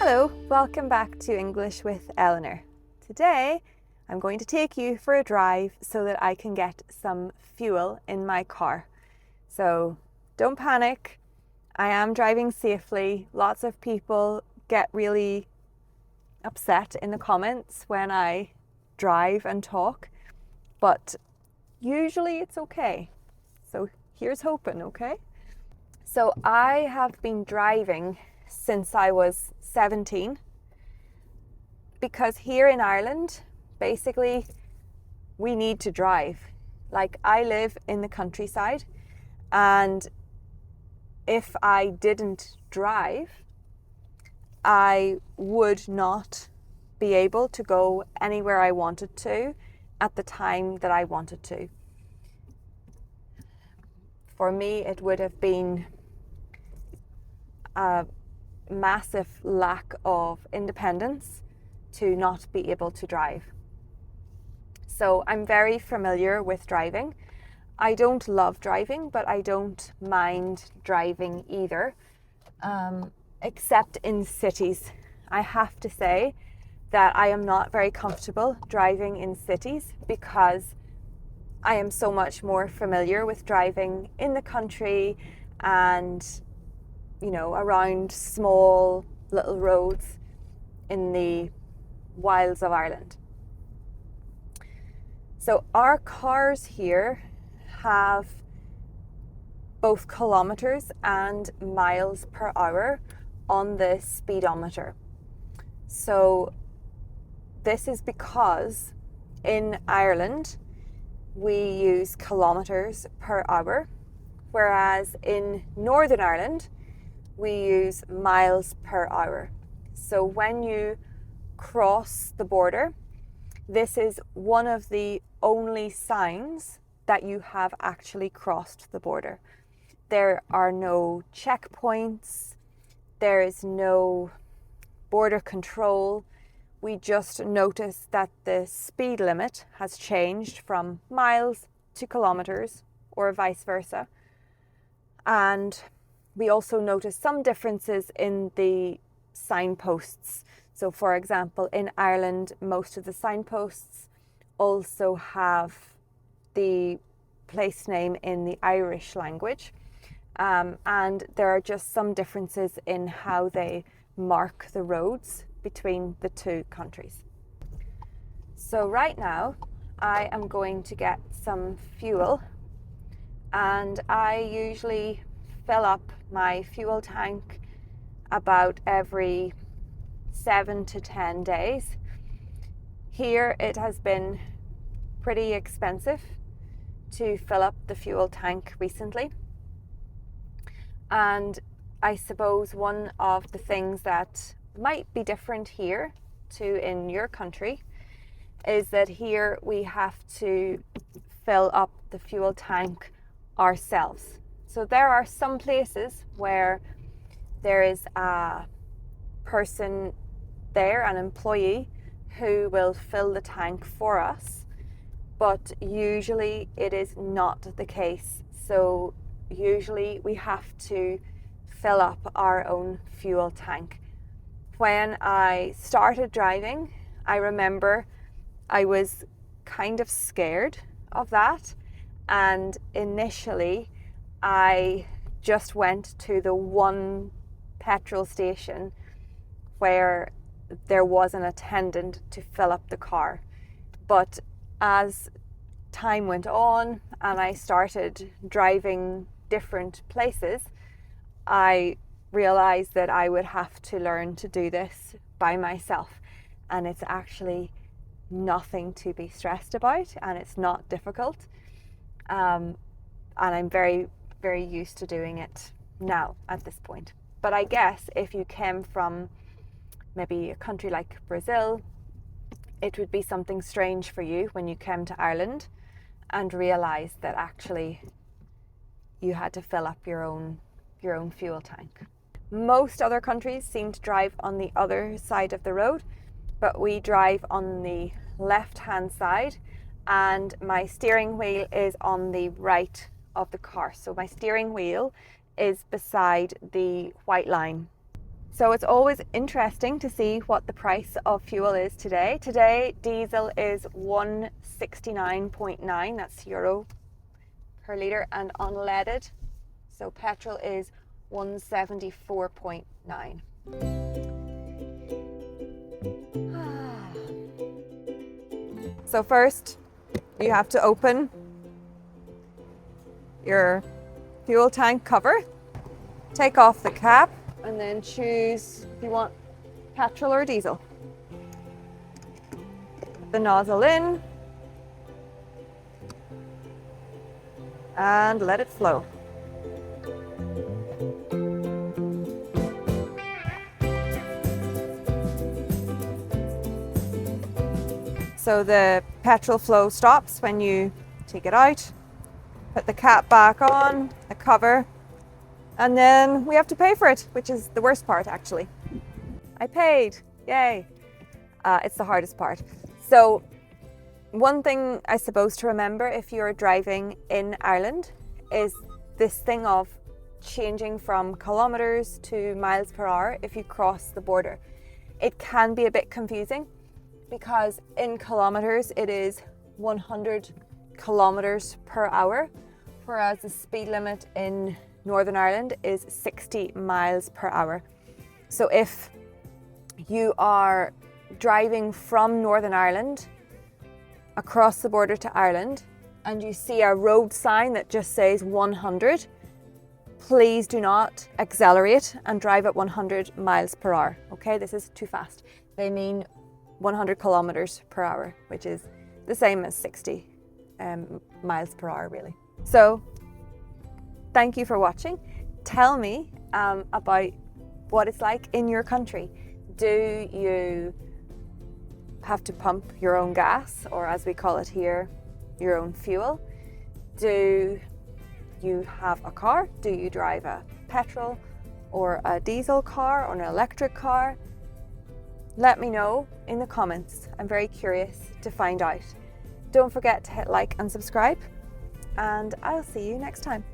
Hello, welcome back to English with Eleanor. Today I'm going to take you for a drive so that I can get some fuel in my car. So don't panic, I am driving safely. Lots of people get really upset in the comments when I drive and talk, but usually it's okay. So here's hoping, okay? So I have been driving since I was 17 because here in Ireland, basically, we need to drive. Like, I live in the countryside, and if I didn't drive, I would not be able to go anywhere I wanted to at the time that I wanted to. For me, it would have been a massive lack of independence to not be able to drive. So I'm very familiar with driving. I don't love driving, but I don't mind driving either, except in cities. I have to say that I am not very comfortable driving in cities because I am so much more familiar with driving in the country and around small little roads in the wilds of Ireland. So our cars here have both kilometers and miles per hour on the speedometer. So this is because in Ireland we use kilometers per hour, whereas in Northern Ireland we use miles per hour. So when you cross the border, this is one of the only signs that you have actually crossed the border. There are no checkpoints, there is no border control. We just notice that the speed limit has changed from miles to kilometers or vice versa. And we also notice some differences in the signposts. So for example, in Ireland, most of the signposts also have the place name in the Irish language. And there are just some differences in how they mark the roads between the two countries. So right now, I am going to get some fuel, and I usually fill up my fuel tank about every 7 to 10 days. Here it has been pretty expensive to fill up the fuel tank recently. And I suppose one of the things that might be different here to in your country is that here we have to fill up the fuel tank ourselves. So there are some places where there is a person there, an employee, who will fill the tank for us, but usually it is not the case. So usually we have to fill up our own fuel tank. When I started driving, I remember I was kind of scared of that, and initially I just went to the one petrol station where there was an attendant to fill up the car. But as time went on and I started driving different places, I realized that I would have to learn to do this by myself. And it's actually nothing to be stressed about, and it's not difficult. And I'm very, very used to doing it now at this point. But I guess if you came from maybe a country like Brazil, it would be something strange for you when you came to Ireland and realized that actually you had to fill up your own fuel tank. Most other countries seem to drive on the other side of the road, but we drive on the left-hand side, and my steering wheel is on the right of the car. So my steering wheel is beside the white line. So it's always interesting to see what the price of fuel is today. Today, diesel is 169.9, that's euro per litre, and unleaded, so petrol is 174.9. So first, you have to open your fuel tank cover, take off the cap, and then choose if you want petrol or diesel. Put the nozzle in and let it flow. So the petrol flow stops when you take it out, put the cap back on, the cover, and then we have to pay for it, which is the worst part actually. I paid, yay. It's the hardest part. So one thing I suppose to remember if you're driving in Ireland is this thing of changing from kilometers to miles per hour if you cross the border. It can be a bit confusing because in kilometers it is 100 kilometers per hour, whereas the speed limit in Northern Ireland is 60 miles per hour. So if you are driving from Northern Ireland across the border to Ireland and you see a road sign that just says 100, please do not accelerate and drive at 100 miles per hour. Okay, this is too fast. They mean 100 kilometers per hour, which is the same as 60 miles per hour really. So thank you for watching. Tell me about what it's like in your country. Do you have to pump your own gas, or as we call it here, your own fuel? Do you have a car? Do you drive a petrol or a diesel car or an electric car? Let me know in the comments. I'm very curious to find out. Don't forget to hit like and subscribe, and I'll see you next time.